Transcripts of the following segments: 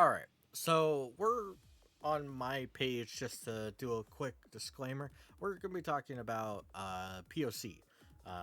Alright, so we're on my page just to do a quick disclaimer. We're going to be talking about POC,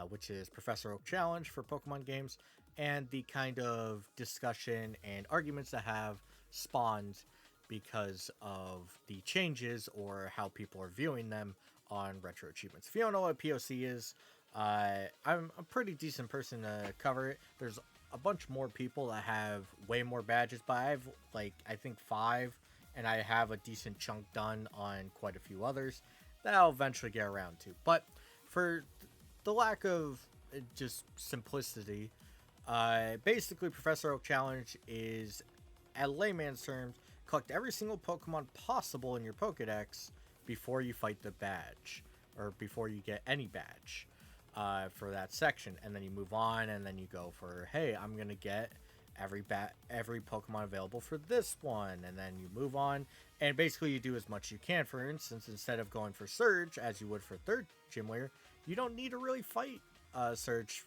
which is Professor Oak Challenge for Pokemon games, and the kind of discussion and arguments that have spawned because of the changes or how people are viewing them on retro achievements. If you don't know what POC is, I'm a pretty decent person to cover it. There's a bunch more people that have way more badges, but I have like I think 5, and I have a decent chunk done on quite a few others that I'll eventually get around to. But for the lack of just simplicity, basically Professor Oak Challenge is, at layman's terms, collect every single Pokemon possible in your Pokedex before you fight the badge, or before you get any badge. For that section, and then you move on, and then you go for, hey, I'm gonna get every Pokemon available for this one, and then you move on, and basically you do as much as you can. For instance, instead of going for Surge as you would for third gym leader, you don't need to really fight Surge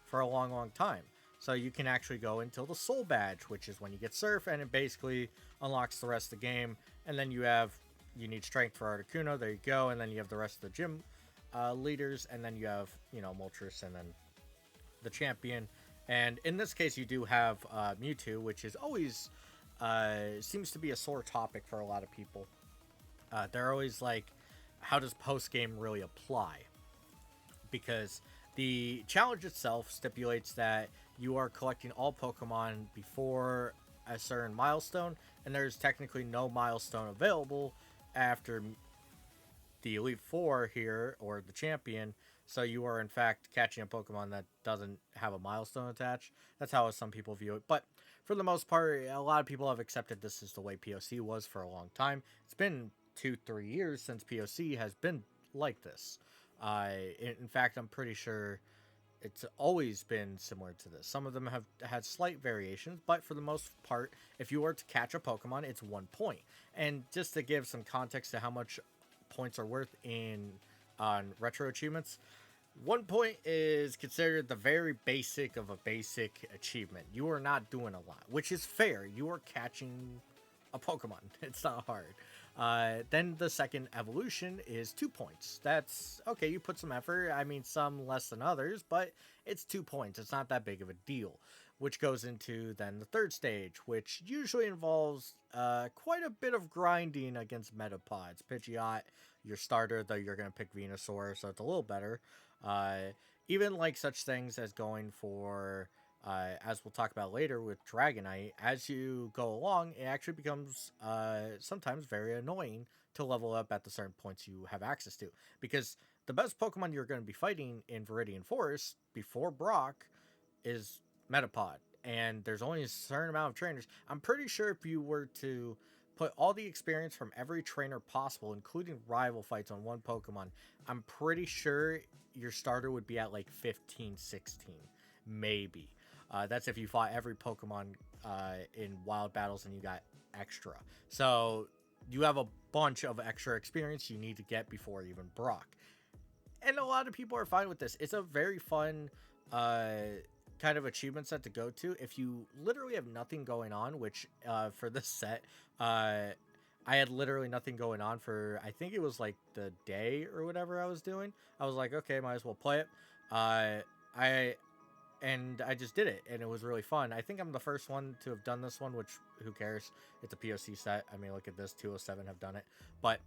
for a long time. So you can actually go until the Soul Badge, which is when you get Surf, and it basically unlocks the rest of the game. And then you need Strength for Articuno, there you go, and then you have the rest of the gym leaders, and then you have, Moltres, and then the champion. And in this case, you do have Mewtwo, which is always seems to be a sore topic for a lot of people. They're always like, how does post game really apply? Because the challenge itself stipulates that you are collecting all Pokemon before a certain milestone, and there's technically no milestone available after the Elite Four here, or the champion. So you are in fact catching a Pokemon that doesn't have a milestone attached. That's how some people view it. But for the most part, a lot of people have accepted this is the way POC was for a long time. It's been 2-3 years since POC has been like this. In fact, I'm pretty sure it's always been similar to this. Some of them have had slight variations, but for the most part, if you were to catch a Pokemon, it's 1 point. And just to give some context to how much points are worth on retro achievements, 1 point is considered the very basic of a basic achievement. You are not doing a lot, which is fair. You are catching a Pokemon. It's not hard. Then the second evolution is 2 points. That's okay. You put some effort. I mean, some less than others, but it's 2 points. It's not that big of a deal. Which goes into then the third stage, which usually involves quite a bit of grinding against Metapods. Pidgeot, your starter, though you're going to pick Venusaur, so it's a little better. Even like such things as going for, as we'll talk about later with Dragonite, as you go along, it actually becomes sometimes very annoying to level up at the certain points you have access to. Because the best Pokemon you're going to be fighting in Viridian Forest before Brock is Metapod, and there's only a certain amount of trainers. I'm pretty sure if you were to put all the experience from every trainer possible, including rival fights, on one Pokemon, I'm pretty sure your starter would be at like 15, 16, maybe. That's if you fought every Pokemon in wild battles and you got extra. So you have a bunch of extra experience you need to get before even Brock. And a lot of people are fine with this. It's a very fun kind of achievement set to go to if you literally have nothing going on, which for this set, I had literally nothing going on for, I think it was like the day or whatever I was doing. I was like, okay, might as well play it. I just did it, and it was really fun. I think I'm the first one to have done this one, which who cares? It's a POC set. I mean, look at this, 207 have done it. But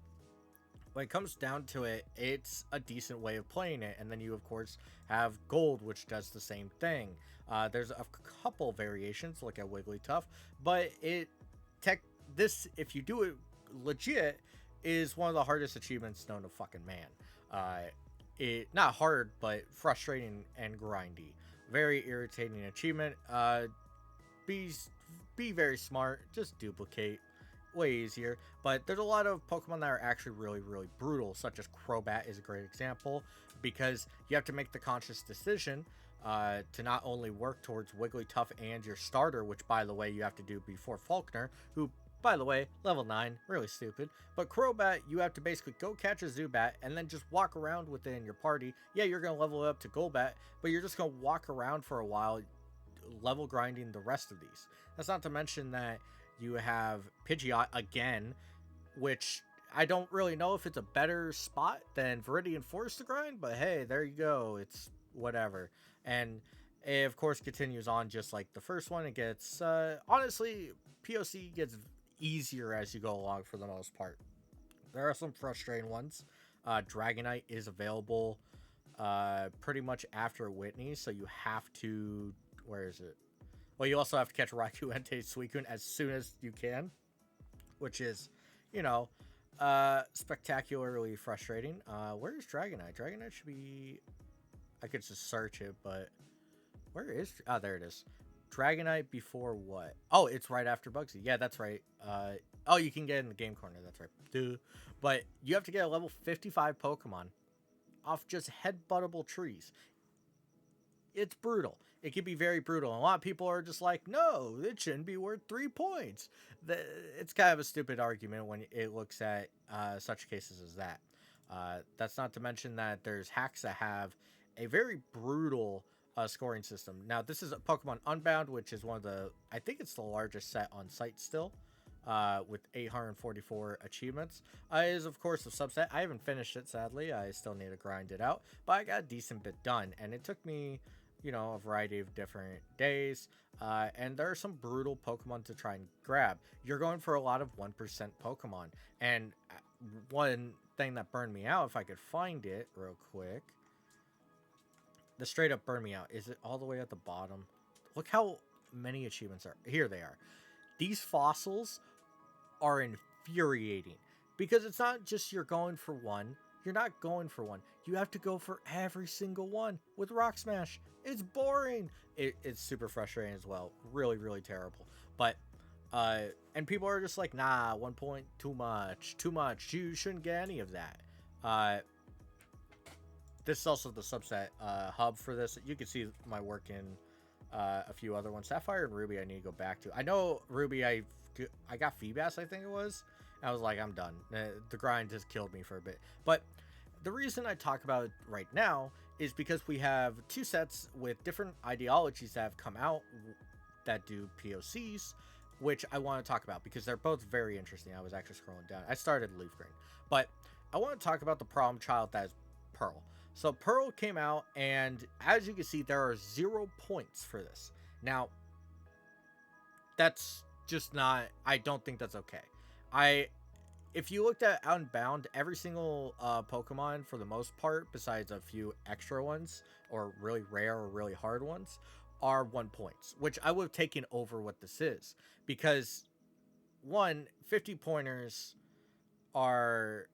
when it comes down to it, it's a decent way of playing it. And then you, of course, have Gold, which does the same thing. There's a couple variations, like at Wigglytuff, but this, if you do it legit, is one of the hardest achievements known to fucking man. It not hard, but frustrating and grindy. Very irritating achievement. Be very smart. Just duplicate. Way easier. But there's a lot of Pokemon that are actually really brutal, such as Crobat is a great example, because you have to make the conscious decision to not only work towards Wigglytuff and your starter, which by the way you have to do before Faulkner, who by the way, level 9, really stupid. But Crobat, you have to basically go catch a Zubat and then just walk around within your party. Yeah, you're going to level up to Golbat, but you're just going to walk around for a while, level grinding the rest of these. That's not to mention that You have Pidgeot again, which I don't really know if it's a better spot than Viridian Forest to grind, but hey, there you go. It's whatever. And it, of course, continues on just like the first one. It gets, honestly, POC gets easier as you go along for the most part. There are some frustrating ones. Dragonite is available pretty much after Whitney, so you have to. Where is it? Well, you also have to catch Raikou, Entei, Suicune as soon as you can, which is, you know, spectacularly frustrating. Where is Dragonite? Dragonite should be. I could just search it, but where is? Oh, there it is. Dragonite before what? Oh, it's right after Bugsy. Yeah, that's right. Oh, you can get in the game corner. That's right. Duh. But you have to get a level 55 Pokemon off just headbuttable trees. It's brutal. It can be very brutal. And a lot of people are just like, no, it shouldn't be worth 3 points. It's kind of a stupid argument when it looks at such cases as that. That's not to mention that there's hacks that have a very brutal scoring system. Now, this is a Pokemon Unbound, which is one of the, I think it's the largest set on site still, with 844 achievements. Is, of course, a subset. I haven't finished it, sadly. I still need to grind it out, but I got a decent bit done, and it took me, you know, a variety of different days, and there are some brutal Pokemon to try and grab. You're going for a lot of 1% Pokemon, and one thing that burned me out, if I could find it real quick, the straight up burned me out. Is it all the way at the bottom? Look how many achievements are. Here they are. These fossils are infuriating because it's not just you're going for one. You're not going for one. You have to go for every single one with Rock Smash. It's boring. It's super frustrating as well. Really, really terrible. But, and people are just like, nah, 1 point, too much. Too much. You shouldn't get any of that. This is also the subset hub for this. You can see my work in a few other ones. Sapphire and Ruby I need to go back to. I know Ruby I got Feebas, I think it was. I was like, I'm done. The grind has killed me for a bit. But the reason I talk about it right now is because we have 2 sets with different ideologies that have come out that do POCs, which I want to talk about because they're both very interesting. I was actually scrolling down. I started Leaf Green. But I want to talk about the problem child that is Pearl. So Pearl came out, and as you can see, there are 0 points for this. Now, that's just not, I don't think that's okay. If you looked at Unbound, every single Pokemon, for the most part, besides a few extra ones, or really rare or really hard ones, are 1 points, which I would have taken over what this is. Because, 50 pointers are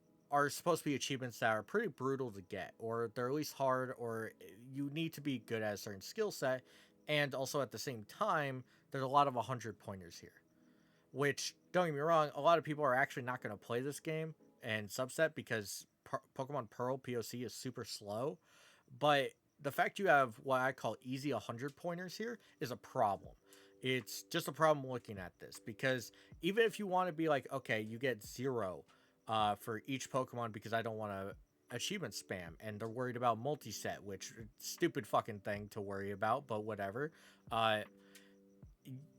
supposed to be achievements that are pretty brutal to get, or they're at least hard, or you need to be good at a certain skill set. And also at the same time, there's a lot of 100 pointers here, which, don't get me wrong, a lot of people are actually not going to play this game and subset because Pokemon Pearl POC is super slow. But the fact you have what I call easy 100 pointers here is a problem. It's just a problem looking at this, because even if you want to be like, okay, you get 0 for each Pokemon because I don't want to achievement spam, and they're worried about multi-set, which stupid fucking thing to worry about, but whatever.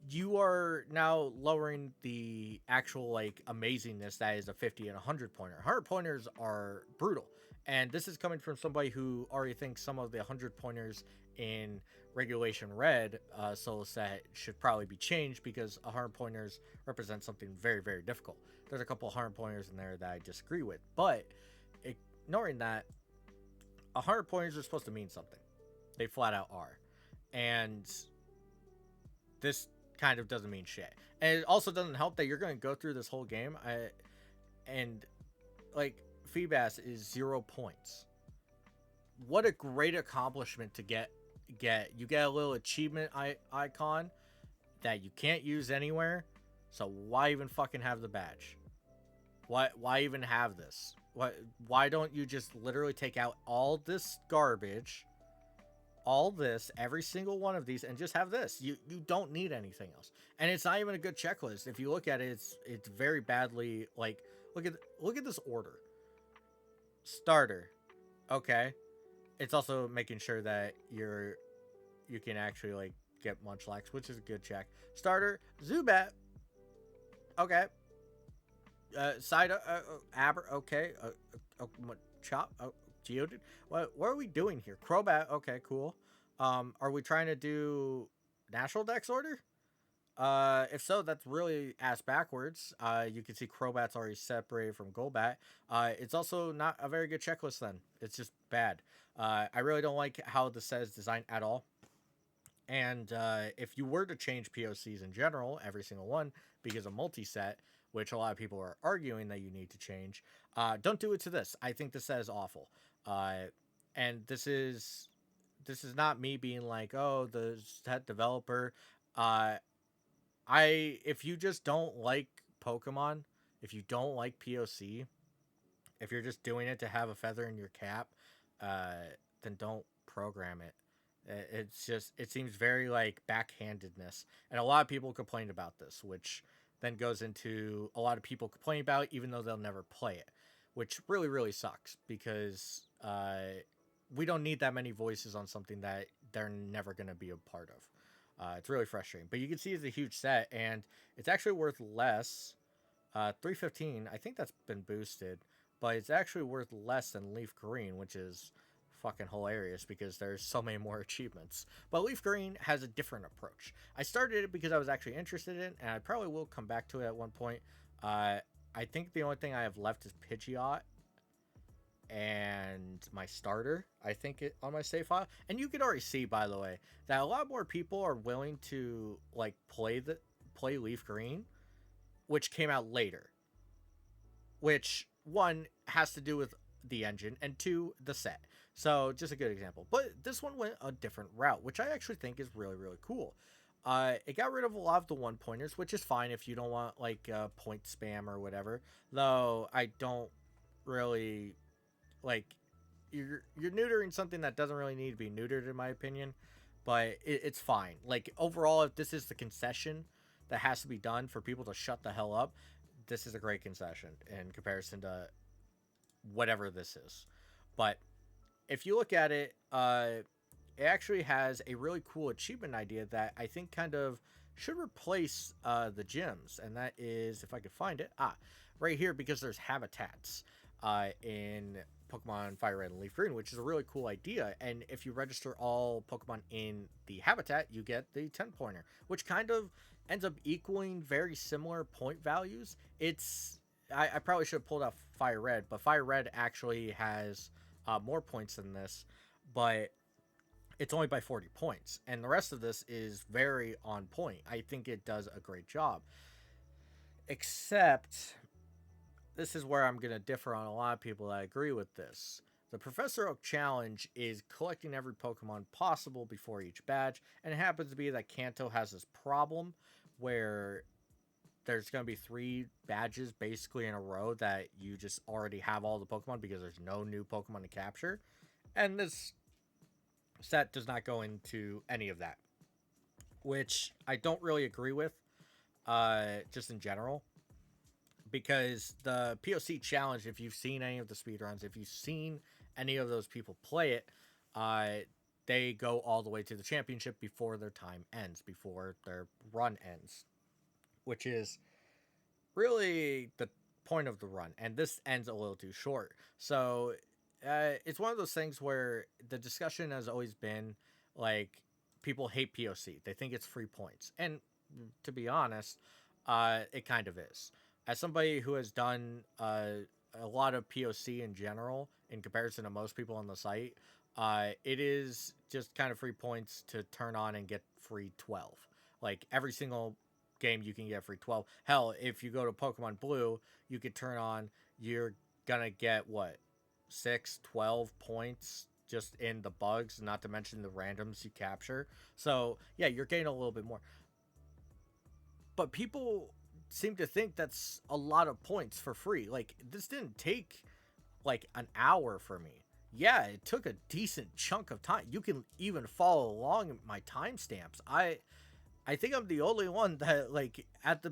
You are now lowering the actual like amazingness that is a 50 and 100 pointer. 100 pointers are brutal, and this is coming from somebody who already thinks some of the 100 pointers in Regulation Red solo set should probably be changed because 100 pointers represent something very, very difficult. There's a couple of 100 pointers in there that I disagree with, but ignoring that, 100 pointers are supposed to mean something. They flat out are, and this kind of doesn't mean shit. And it also doesn't help that you're going to go through this whole game and like Feebas is 0 points. What a great accomplishment to get. You get a little achievement icon that you can't use anywhere, so why even fucking have the badge? Why even have this? Why don't you just literally take out all this garbage, all this, every single one of these, and just have this? You don't need anything else. And it's not even a good checklist. If you look at it, it's very badly, like, look at this order. Starter, okay. It's also making sure that you can actually like get Munchlax, which is a good check. Starter, Zubat, Okay. Side Aber. Okay. Chop. Geodude. What are we doing here? Crobat. Okay, cool. Are we trying to do National Dex order? If so, that's really ass backwards. You can see Crobat's already separated from Golbat. It's also not a very good checklist then. It's just bad. I really don't like how the set is designed at all. And if you were to change POCs in general, every single one, because of multi-set, which a lot of people are arguing that you need to change, don't do it to this. I think this set is awful. And this is not me being like, oh, the set developer. Uh, if you just don't like Pokemon, if you don't like POC, if you're just doing it to have a feather in your cap, uh, then don't program it. It's just, it seems very like backhandedness, and a lot of people complain about this, which then goes into a lot of people complaining about it, even though they'll never play it, which really really sucks because we don't need that many voices on something that they're never going to be a part of. It's really frustrating, but you can see it's a huge set, and it's actually worth less. 315, I think that's been boosted, but it's actually worth less than Leaf Green, which is fucking hilarious because there's so many more achievements. But Leaf Green has a different approach. I started it because I was actually interested in it, and I probably will come back to it at one point. I think the only thing I have left is Pidgeot and my starter, I think, it on my save file. And you can already see, by the way, that a lot more people are willing to like play Leaf Green, which came out later, which one has to do with the engine and two, the set. So just a good example. But this one went a different route, which I actually think is really really cool. It got rid of a lot of the one pointers, which is fine if you don't want like point spam or whatever. Though I don't really like, you're neutering something that doesn't really need to be neutered in my opinion, but it's fine. Like overall, if this is the concession that has to be done for people to shut the hell up, this is a great concession in comparison to whatever this is. But if you look at it, it actually has a really cool achievement idea that I think kind of should replace the gyms, and that is, if I could find it, right here, because there's habitats in Pokemon Fire Red and Leaf Green, which is a really cool idea. And if you register all Pokemon in the habitat, you get the 10 pointer, which kind of ends up equaling very similar point values. I probably should have pulled out Fire Red, but Fire Red actually has more points than this, but it's only by 40 points, and the rest of this is very on point. I think it does a great job, except this is where I'm going to differ on a lot of people that agree with this. The Professor Oak Challenge is collecting every Pokemon possible before each badge, and it happens to be that Kanto has this problem where there's going to be 3 badges basically in a row that you just already have all the Pokemon because there's no new Pokemon to capture. And this set does not go into any of that, which I don't really agree with, just in general. Because the POC challenge, if you've seen any of the speedruns, if you've seen any of those people play it, they go all the way to the championship before their time ends, before their run ends, which is really the point of the run. And this ends a little too short. So it's one of those things where the discussion has always been like, people hate POC. They think it's free points. And to be honest, it kind of is. As somebody who has done a lot of POC in general, in comparison to most people on the site, it is just kind of free points to turn on and get free 12. Like every single game you can get free 12. Hell, if you go to Pokemon Blue, you could turn on, you're gonna get what, 12 points just in the bugs, not to mention the randoms you capture. So yeah, you're getting a little bit more. But people seem to think that's a lot of points for free. Like, this didn't take like an hour for me. Yeah, it took a decent chunk of time. You can even follow along my timestamps. I think I'm the only one that, like, at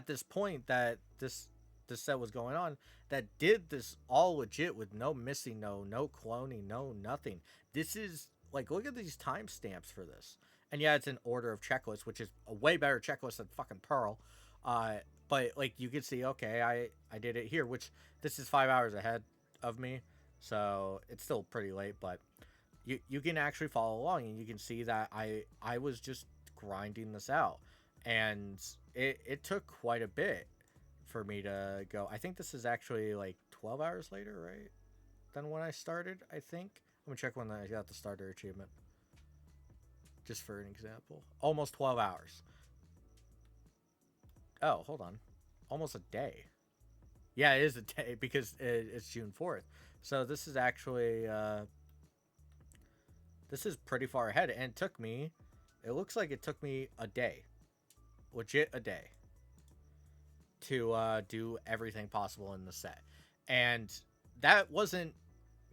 this point that this set was going on, that did this all legit with no missing, no cloning, no nothing. This is like, look at these timestamps for this. And yeah, it's an order of checklist, which is a way better checklist than fucking Pearl. but like you can see, okay, I did it here, which this is 5 hours ahead of me, so it's still pretty late, but you can actually follow along and you can see that I was just grinding this out, and it took quite a bit for me to go. I think this is actually like 12 hours later, right? Than when I started, I think. Let me check when I got the starter achievement. Just for an example. Almost 12 hours. Oh, hold on. Almost a day. Yeah, it is a day because it's June 4th. So this is actually this is pretty far ahead, and it took me, it looks like it took me a day. Legit a day to do everything possible in the set. And that wasn't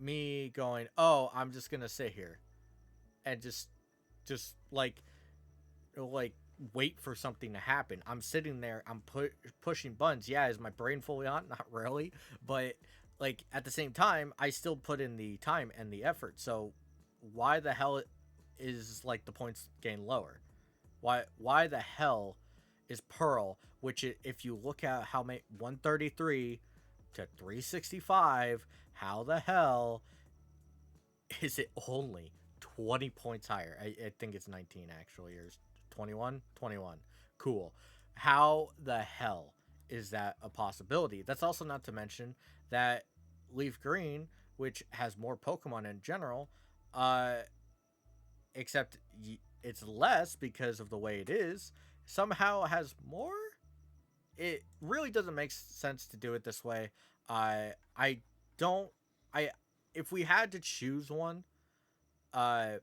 me going, "Oh, I'm just going to sit here and just like wait for something to happen." I'm sitting there, I'm pushing buttons. Yeah, is my brain fully on? Not really, but like at the same time, I still put in the time and the effort. So why the hell is like the points gain lower? Why the hell is Pearl, which if you look at how many 133 to 365, how the hell is it only 20 points higher? I think it's 19 actually, or 21? 21. Cool. How the hell is that a possibility? That's also not to mention that Leaf Green, which has more Pokemon in general, uh, except it's less because of the way it is, somehow has more. It really doesn't make sense to do it this way. I don't. I If we had to choose one, uh,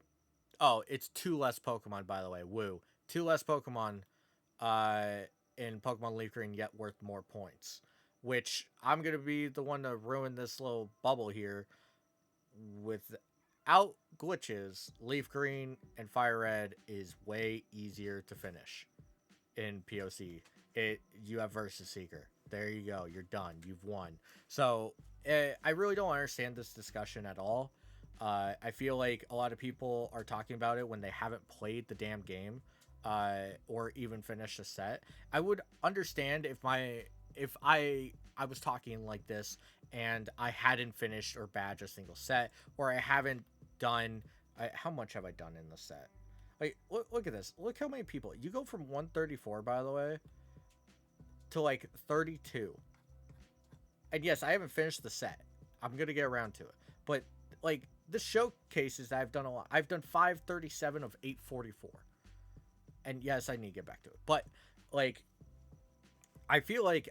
oh, it's two less Pokemon, by the way. Woo, two less Pokemon, uh, in Pokemon Leaf Green, yet worth more points. Which I'm gonna be the one to ruin this little bubble here. Without glitches, Leaf Green and Fire Red is way easier to finish in POC. You have Versus Seeker. There you go. You're done. You've won. So I really don't understand this discussion at all. I feel like a lot of people are talking about it when they haven't played the damn game, or even finished a set. I would understand if I was talking like this and I hadn't finished or badged a single set, or I haven't done. How much have I done in the set? Like, look at this. Look how many people. You go from 134, by the way, to like 32. And yes, I haven't finished the set. I'm going to get around to it. But like the showcases, I've done a lot. I've done 537 of 844. And yes, I need to get back to it. But like, I feel like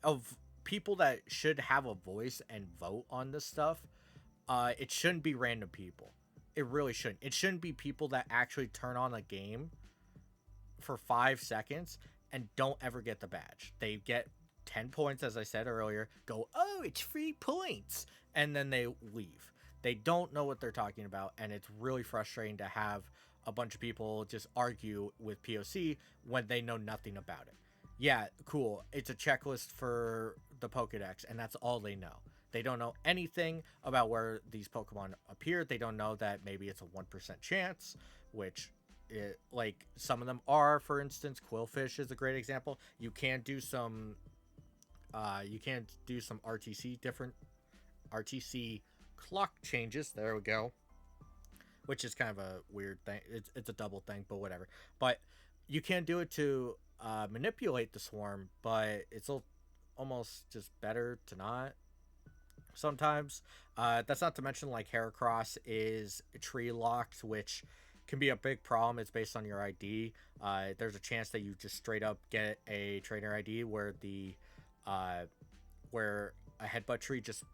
of people that should have a voice and vote on this stuff, it shouldn't be random people. It really shouldn't. It shouldn't be people that actually turn on a game for 5 seconds and don't ever get the badge. They get 10 points, as I said earlier, go, "Oh, it's free points," and then they leave. They don't know what they're talking about, and it's really frustrating to have a bunch of people just argue with POC when they know nothing about it. Yeah, cool. It's a checklist for the Pokedex, and that's all they know. They don't know anything about where these Pokemon appear. They don't know that maybe it's a 1% chance, which like some of them are. For instance, Quillfish is a great example. You can do some RTC, different RTC clock changes. There we go. Which is kind of a weird thing. It's a double thing, but whatever. But you can do it to manipulate the swarm, but it's almost just better to not sometimes. That's not to mention like Heracross is tree locked, which can be a big problem. It's based on your ID. There's a chance that you just straight up get a trainer ID where where a headbutt tree just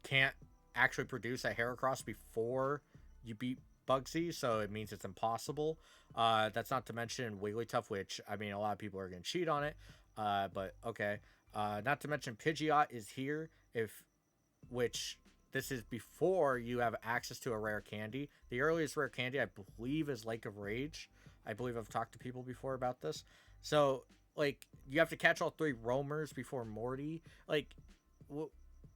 can't actually produce a Heracross before you beat Bugsy, so it means it's impossible. That's not to mention Wigglytuff, which I mean a lot of people are gonna cheat on it. But okay. Not to mention Pidgeot is here, which this is before you have access to a rare candy. The earliest rare candy, I believe, is Lake of Rage. I believe I've talked to people before about this. So, like, you have to catch all 3 roamers before Morty. Like,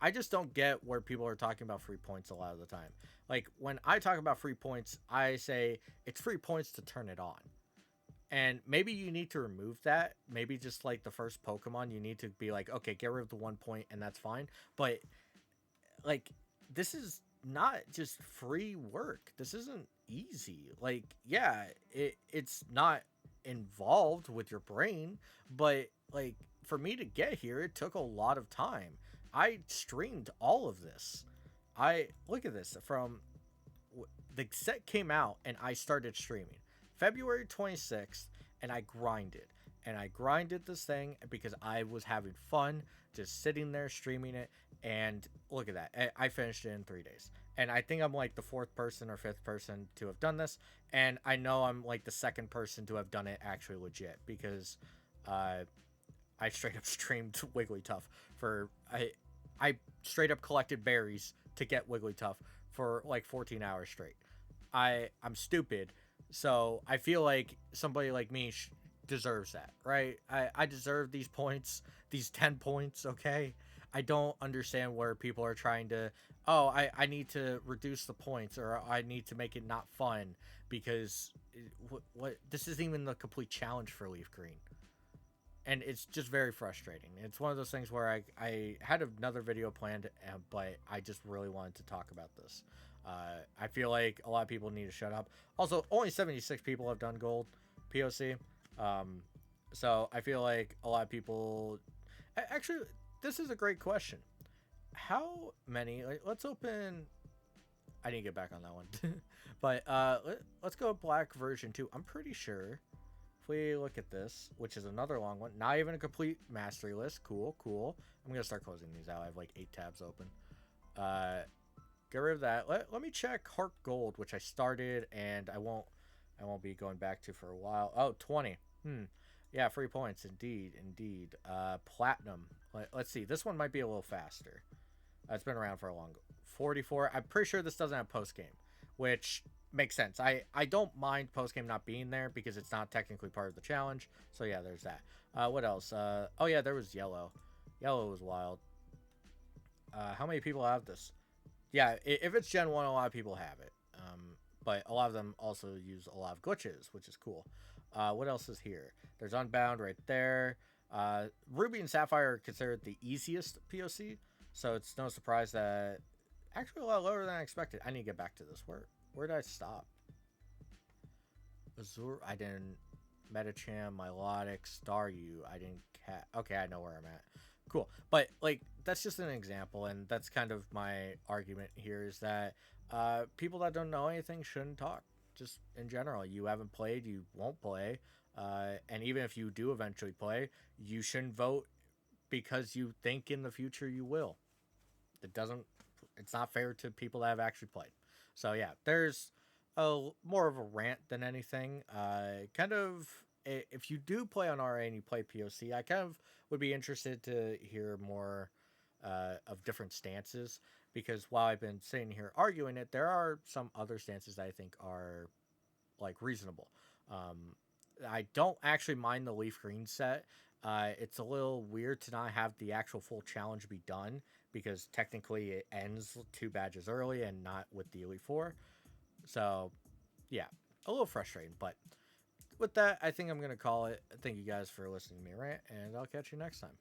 I just don't get where people are talking about free points a lot of the time. Like, when I talk about free points, I say it's free points to turn it on. And maybe you need to remove that. Maybe just like the first Pokemon, you need to be like, okay, get rid of the 1 point and that's fine. But like, this is not just free work. This isn't easy. Like, yeah, it's not involved with your brain, but like for me to get here, it took a lot of time. I streamed all of this. I look at this from the set came out and I started streaming February 26th, and I grinded. And I grinded this thing because I was having fun just sitting there streaming it. And look at that. I finished it in 3 days. And I think I'm like the fourth person or fifth person to have done this. And I know I'm like the second person to have done it actually legit because I straight up streamed Wigglytuff for I straight up collected berries to get Wigglytuff for like 14 hours straight. I'm stupid, so I feel like somebody like me deserves that, right? I deserve these points, these 10 points, okay? I don't understand where people are trying to, oh, I need to reduce the points or I need to make it not fun because what this isn't even the complete challenge for Leaf Green. And it's just very frustrating. It's one of those things where I had another video planned, but I just really wanted to talk about this. I feel like a lot of people need to shut up. Also, only 76 people have done gold POC. So I feel like a lot of people... Actually, this is a great question. How many... let's open... I need to get back on that one. But let's go black version 2. I'm pretty sure... If we look at this, which is another long one, not even a complete mastery list. Cool, cool. I'm gonna start closing these out. I have like 8 tabs open. Get rid of that. Let me check Heart Gold, which I started and I won't be going back to for a while. Oh, 20. Yeah, free points. Indeed, indeed. Platinum. Let's see. This one might be a little faster. It's been around for a long 44. I'm pretty sure this doesn't have post game, which makes sense. I don't mind post game not being there because it's not technically part of the challenge. So yeah, there's that. What else? Oh yeah, there was yellow. Yellow was wild. How many people have this? Yeah, if it's Gen 1, a lot of people have it. But a lot of them also use a lot of glitches, which is cool. What else is here? There's Unbound right there. Ruby and Sapphire are considered the easiest POC, so it's no surprise that actually a lot lower than I expected. I need to get back to this. Where did I stop? Azure, I didn't. Metacham, Milotic, Staryu, I didn't okay, I know where I'm at. Cool. But like that's just an example, and that's kind of my argument here is that people that don't know anything shouldn't talk. Just in general, you haven't played, you won't play, and even if you do eventually play, you shouldn't vote because you think in the future you will. It doesn't. It's not fair to people that have actually played. So yeah, there's more of a rant than anything. Kind of, if you do play on RA and you play POC, I kind of would be interested to hear more of different stances because while I've been sitting here arguing it, there are some other stances that I think are like reasonable. I don't actually mind the Leaf Green set. It's a little weird to not have the actual full challenge be done because technically it ends 2 badges early and not with the Elite Four. So, yeah, a little frustrating. But with that, I think I'm going to call it. Thank you guys for listening to me rant, and I'll catch you next time.